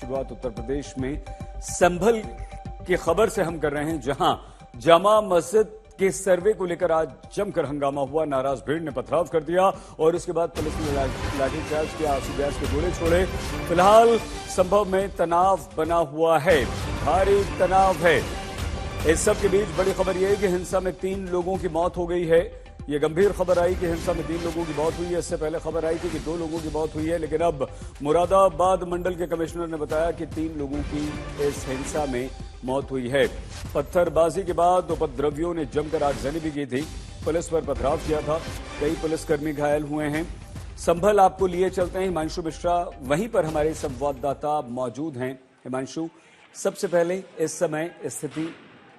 शुरुआत उत्तर प्रदेश में संभल की खबर से हम कर रहे हैं, जहां जामा मस्जिद के सर्वे को लेकर आज जमकर हंगामा हुआ। नाराज भीड़ ने पथराव कर दिया और उसके बाद पुलिस ने लाठीचार्ज किया, आंसू गैस के गोले छोड़े। फिलहाल संभव में तनाव बना हुआ है, भारी तनाव है। इस सब के बीच बड़ी खबर यह है कि हिंसा में 3 लोगों की मौत हो गई है। यह गंभीर खबर आई कि हिंसा में 3 लोगों की मौत हुई है। इससे पहले खबर आई थी कि 2 लोगों की मौत हुई है, लेकिन अब मुरादाबाद मंडल के कमिश्नर ने बताया कि 3 लोगों की इस हिंसा में मौत हुई है। पत्थरबाजी के बाद उपद्रवियों ने जमकर आगजनी भी की थी, पुलिस पर पथराव किया था, कई पुलिसकर्मी घायल हुए हैं। संभल आपको लिए चलते हैं, हिमांशु मिश्रा वहीं पर हमारे संवाददाता मौजूद हैं। हिमांशु, सबसे पहले इस समय स्थिति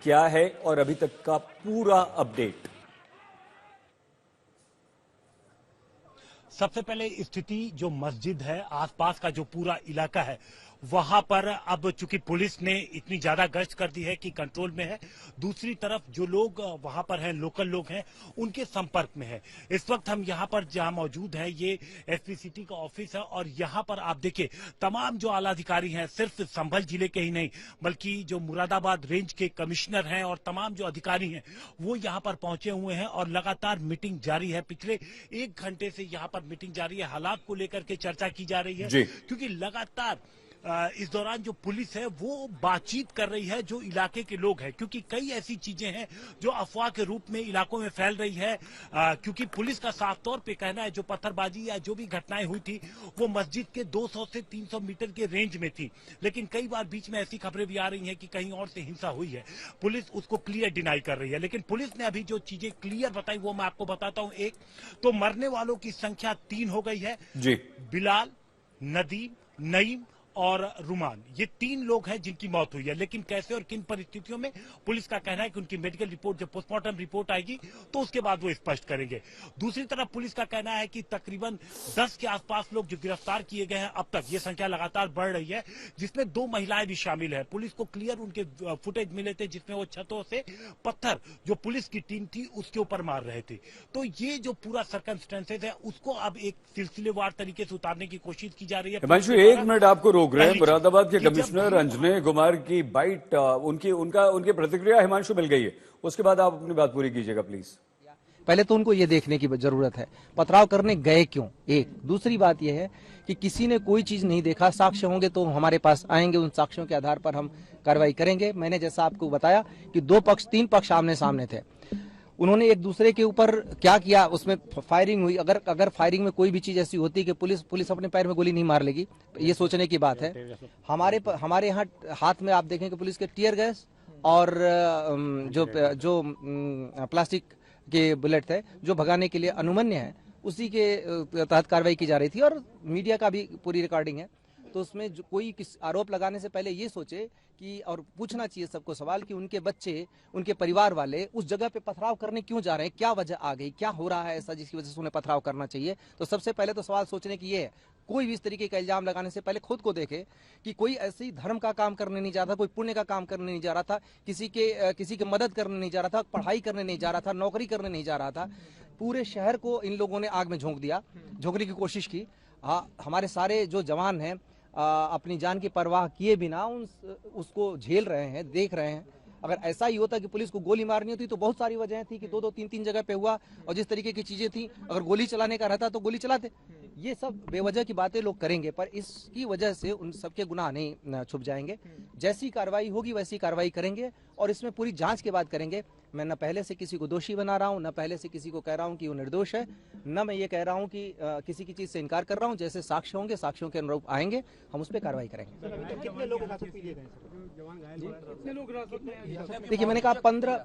क्या है और अभी तक का पूरा अपडेट? सबसे पहले स्थिति जो मस्जिद है, आसपास का जो पूरा इलाका है, वहां पर अब चूंकि पुलिस ने इतनी ज्यादा गश्त कर दी है कि कंट्रोल में है। दूसरी तरफ जो लोग वहां पर हैं, लोकल लोग हैं, उनके संपर्क में है। इस वक्त हम यहां पर जहां मौजूद हैं, ये एसपी सिटी का ऑफिस है और यहां पर आप देखिए तमाम जो आला अधिकारी हैं, सिर्फ संभल जिले के ही नहीं बल्कि जो मुरादाबाद रेंज के कमिश्नर हैं और तमाम जो अधिकारी हैं वो यहां पर पहुंचे हुए हैं और लगातार मीटिंग जारी है। पिछले 1 घंटे से यहां पर मीटिंग जारी है, हालात को लेकर के चर्चा की जा रही है, क्योंकि लगातार इस दौरान जो पुलिस है वो बातचीत कर रही है जो इलाके के लोग हैं, क्योंकि कई ऐसी चीजें हैं जो अफवाह के रूप में इलाकों में फैल रही है। क्योंकि पुलिस का साफ तौर पे कहना है जो पत्थरबाजी या जो भी घटनाएं हुई थी वो मस्जिद के 200 से 300 मीटर के रेंज में थी, लेकिन कई बार बीच में ऐसी खबरें भी आ रही हैं कि कहीं और से हिंसा हुई है। पुलिस उसको क्लियर डिनाई कर रही है, लेकिन पुलिस ने अभी जो चीजें क्लियर बताई वो मैं आपको बताता हूं। एक तो मरने वालों की संख्या 3 हो गई है जी। बिलाल, नदीम, नईम और रुमान, ये 3 लोग हैं जिनकी मौत हुई है। लेकिन कैसे और किन परिस्थितियों में, पुलिस का कहना है कि उनकी मेडिकल रिपोर्ट, जब पोस्टमार्टम रिपोर्ट आएगी तो उसके बाद वो स्पष्ट करेंगे। दूसरी तरफ पुलिस का कहना है कि तकरीबन 10 के आसपास लोग जो गिरफ्तार किए गए हैं अब तक, ये संख्या लगातार बढ़ रही है, जिसमें 2 महिलाएं भी शामिल है। पुलिस को क्लियर उनके फुटेज मिले थे जिसमें वो छतों से पत्थर जो पुलिस की टीम थी उसके ऊपर मार रहे थे। तो ये जो पूरा सर्कमस्टेंसेस है उसको अब एक सिलसिलेवार तरीके से उतारने की कोशिश की जा रही है। हिमांशु, 1 मिनट आपको रोक रहे हैं। मुरादाबाद के कमिश्नर अंजने कुमार की बाइट, उनकी प्रतिक्रिया हिमांशु मिल गई है, उसके बाद आप अपनी बात पूरी कीजिएगा प्लीज। पहले तो उनको ये देखने की जरूरत है पथराव करने गए क्यों, एक। दूसरी बात यह है कि किसी ने कोई चीज नहीं देखा, साक्ष्य होंगे तो हमारे पास आएंगे, उन साक्ष्यों के आधार पर हम कार्रवाई करेंगे। मैंने जैसा आपको बताया कि 3 पक्ष आमने सामने थे, उन्होंने एक दूसरे के ऊपर क्या किया, उसमें फायरिंग हुई। अगर फायरिंग में कोई भी चीज ऐसी होती कि पुलिस अपने पैर में गोली नहीं मार लेगी, ये सोचने की बात है। हमारे यहाँ हाथ में आप देखें कि पुलिस के टीयर गैस और जो प्लास्टिक के बुलेट थे जो भगाने के लिए अनुमन्य है, उसी के तहत कार्रवाई की जा रही थी और मीडिया का भी पूरी रिकॉर्डिंग है। तो उसमें कोई आरोप लगाने से पहले ये सोचे कि, और पूछना चाहिए सबको सवाल कि उनके बच्चे, उनके परिवार वाले उस जगह पे पथराव करने क्यों जा रहे हैं, क्या वजह आ गई, क्या हो रहा है ऐसा जिसकी वजह से उन्हें पथराव करना चाहिए। तो सबसे पहले तो सवाल सोचने की ये है, कोई भी इस तरीके का इल्जाम लगाने से पहले खुद को देखे कि कोई ऐसी धर्म का काम करने नहीं जा रहा था, कोई पुण्य का काम करने नहीं जा रहा था, किसी की मदद करने नहीं जा रहा था, पढ़ाई करने नहीं जा रहा था, नौकरी करने नहीं जा रहा था। पूरे शहर को इन लोगों ने आग में झोंकने की कोशिश की। हमारे सारे जो जवान हैं अपनी जान की परवाह किए बिना उसको झेल रहे हैं, देख रहे हैं। अगर ऐसा ही होता कि पुलिस को गोली मारनी होती तो बहुत सारी वजहें थी कि 2-2, 3-3 जगह पे हुआ और जिस तरीके की चीजें थी, अगर गोली चलाने का रहता तो गोली चलाते। ये सब बेवजह की बातें लोग करेंगे, पर इसकी वजह से उन सबके गुनाह नहीं छुप जाएंगे। जैसी कार्रवाई होगी वैसी कार्रवाई करेंगे और इसमें पूरी जांच के बाद करेंगे। मैं न पहले से किसी को दोषी बना रहा हूं, न पहले से किसी को कह रहा हूं कि वो निर्दोष है, न मैं ये कह रहा हूं कि किसी की चीज से इनकार कर रहा हूं। जैसे साक्ष्य होंगे, साक्ष्यों के अनुरूप आएंगे, हम उस पर कार्रवाई करेंगे। देखिए, मैंने कहा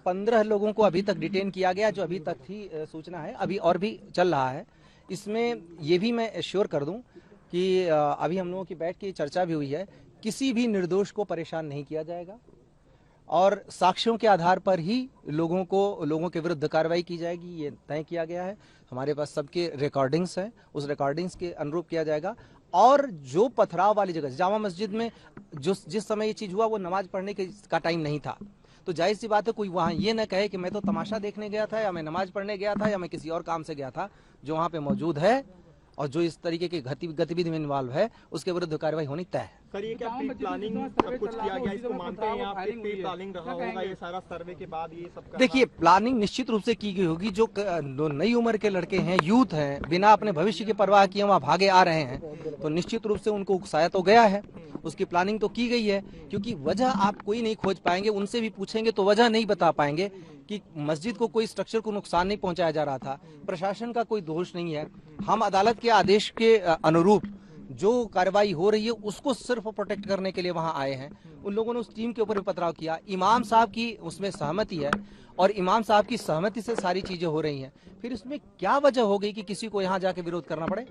15 लोगों को अभी तक डिटेन किया गया, जो अभी तक ही सूचना है, अभी और भी चल रहा है। इसमें ये भी मैं श्योर कर दूं कि अभी हम लोगों की बैठ के चर्चा भी हुई है, किसी भी निर्दोष को परेशान नहीं किया जाएगा और साक्ष्यों के आधार पर ही लोगों के विरुद्ध कार्रवाई की जाएगी, ये तय किया गया है। हमारे पास सबके रिकॉर्डिंग्स हैं, उस रिकॉर्डिंग्स के अनुरूप किया जाएगा। और जो पथराव वाली जगह, जामा मस्जिद में जिस समय ये चीज हुआ वो नमाज पढ़ने का टाइम नहीं था, तो जाहिर सी बात है कोई वहां ये न कहे कि मैं तो तमाशा देखने गया था या मैं नमाज पढ़ने गया था या मैं किसी और काम से गया था। जो वहां पे मौजूद है और जो इस तरीके की गतिविधि में इन्वॉल्व है उसके विरुद्ध कार्रवाई होनी तय है। सर, ये क्या प्री प्लानिंग सब कुछ किया गया, इसको मानते हैं आप? प्री प्लानिंग रहा होगा ये सारा सर्वे के बाद ये सब करना? देखिए, प्लानिंग निश्चित रूप से की गई होगी। जो नई उम्र के लड़के हैं, यूथ हैं, बिना अपने भविष्य की परवाह किए वहाँ भागे आ रहे हैं, तो निश्चित रूप से उनको उकसाया तो गया है, उसकी प्लानिंग तो की गई है। क्योंकि वजह आप कोई नहीं खोज पाएंगे, उनसे भी पूछेंगे तो वजह नहीं बता पाएंगे कि मस्जिद को कोई स्ट्रक्चर को नुकसान नहीं पहुंचाया जा रहा था। प्रशासन का कोई दोष नहीं है। हम अदालत के आदेश के अनुरूप जो कार्रवाई हो रही है उसको सिर्फ प्रोटेक्ट करने के लिए वहां आए हैं। उन लोगों ने उस टीम के ऊपर भी पथराव किया। इमाम साहब की उसमें सहमति है और इमाम साहब की सहमति से सारी चीजें हो रही हैं। फिर इसमें क्या वजह हो गई कि किसी को यहाँ जाके विरोध करना पड़े?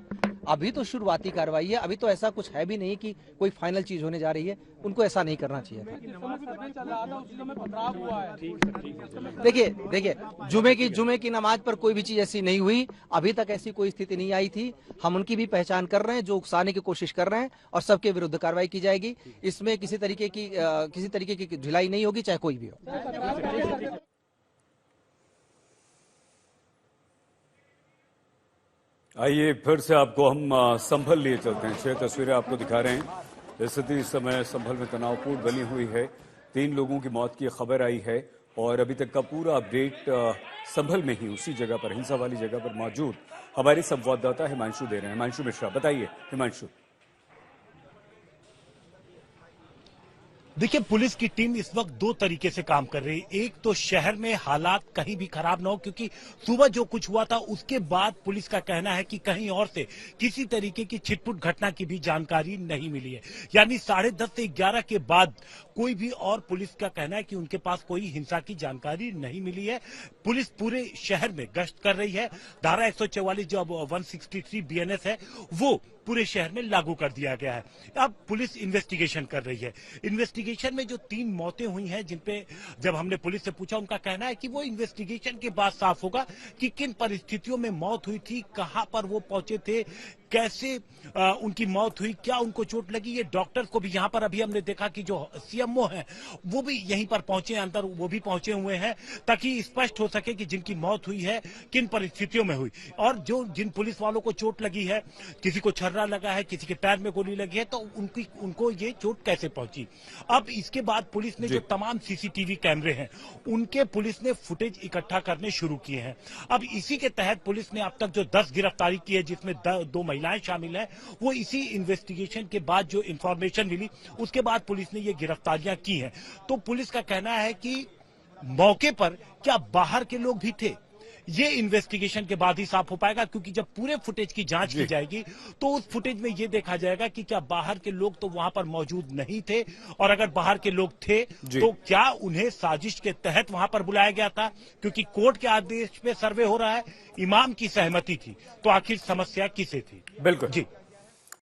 अभी तो शुरुआती कार्रवाई है, अभी तो ऐसा कुछ है भी नहीं कि कोई फाइनल चीज होने जा रही है। उनको ऐसा नहीं करना चाहिए। देखिए, जुमे की नमाज पर कोई भी चीज ऐसी नहीं हुई। अभी तक ऐसी कोई स्थिति नहीं आई थी। हम उनकी भी पहचान कर रहे हैं जो उकसाने की कोशिश कर रहे हैं और सबके विरुद्ध कार्रवाई की जाएगी। इसमें किसी तरीके की ढिलाई नहीं होगी, चाहे कोई भी हो। आइए फिर से आपको हम संभल लिए चलते हैं। 6 तस्वीरें आपको दिखा रहे हैं। स्थिति इस समय संभल में तनावपूर्ण बनी हुई है। 3 लोगों की मौत की खबर आई है और अभी तक का पूरा अपडेट संभल में ही उसी जगह पर, हिंसा वाली जगह पर मौजूद हमारे संवाददाता हिमांशु दे रहे हैं। हिमांशु मिश्रा, बताइए हिमांशु। देखिए, पुलिस की टीम इस वक्त 2 तरीके से काम कर रही है। एक तो शहर में हालात कहीं भी खराब ना हो, क्योंकि सुबह जो कुछ हुआ था उसके बाद पुलिस का कहना है कि कहीं और से किसी तरीके की छिटपुट घटना की भी जानकारी नहीं मिली है। यानी 10:30 से 11 के बाद कोई भी और पुलिस का कहना है कि उनके पास कोई हिंसा की जानकारी नहीं मिली है। पुलिस पूरे शहर में गश्त कर रही है। धारा 144 जो अब 163 BNS है वो पूरे शहर में लागू कर दिया गया है। अब पुलिस इन्वेस्टिगेशन कर रही है। इन्वेस्टिगेशन में जो 3 मौतें हुई हैं, जिनपे जब हमने पुलिस से पूछा, उनका कहना है कि वो इन्वेस्टिगेशन के बाद साफ होगा कि किन परिस्थितियों में मौत हुई थी, कहां पर वो पहुंचे थे, कैसे उनकी मौत हुई, क्या उनको चोट लगी। ये डॉक्टर्स को भी यहाँ पर अभी हमने देखा कि जो CMO हैं वो भी यहीं पर पहुंचे, अंदर वो भी पहुंचे हुए हैं, ताकि स्पष्ट हो सके कि जिनकी मौत हुई है किन परिस्थितियों में हुई। और जिन पुलिस वालों को चोट लगी है, किसी को छर्रा लगा है, किसी के पैर में गोली लगी है, तो उनको ये चोट कैसे पहुंची। अब इसके बाद पुलिस ने जो तमाम CCTV कैमरे हैं उनके पुलिस ने फुटेज इकट्ठा करने शुरू किए हैं। अब इसी के तहत पुलिस ने अब तक जो 10 गिरफ्तारी की है, जिसमें 2 महिलाएं शामिल हैं, वो इसी इन्वेस्टिगेशन के बाद जो इंफॉर्मेशन मिली उसके बाद पुलिस ने ये गिरफ्तारियां की हैं। तो पुलिस का कहना है कि मौके पर क्या बाहर के लोग भी थे, ये इन्वेस्टिगेशन के बाद ही साफ हो पाएगा। क्योंकि जब पूरे फुटेज की जांच की जाएगी तो उस फुटेज में ये देखा जाएगा कि क्या बाहर के लोग तो वहां पर मौजूद नहीं थे, और अगर बाहर के लोग थे तो क्या उन्हें साजिश के तहत वहां पर बुलाया गया था। क्योंकि कोर्ट के आदेश पे सर्वे हो रहा है, इमाम की सहमति थी, तो आखिर समस्या किसे थी। बिल्कुल जी।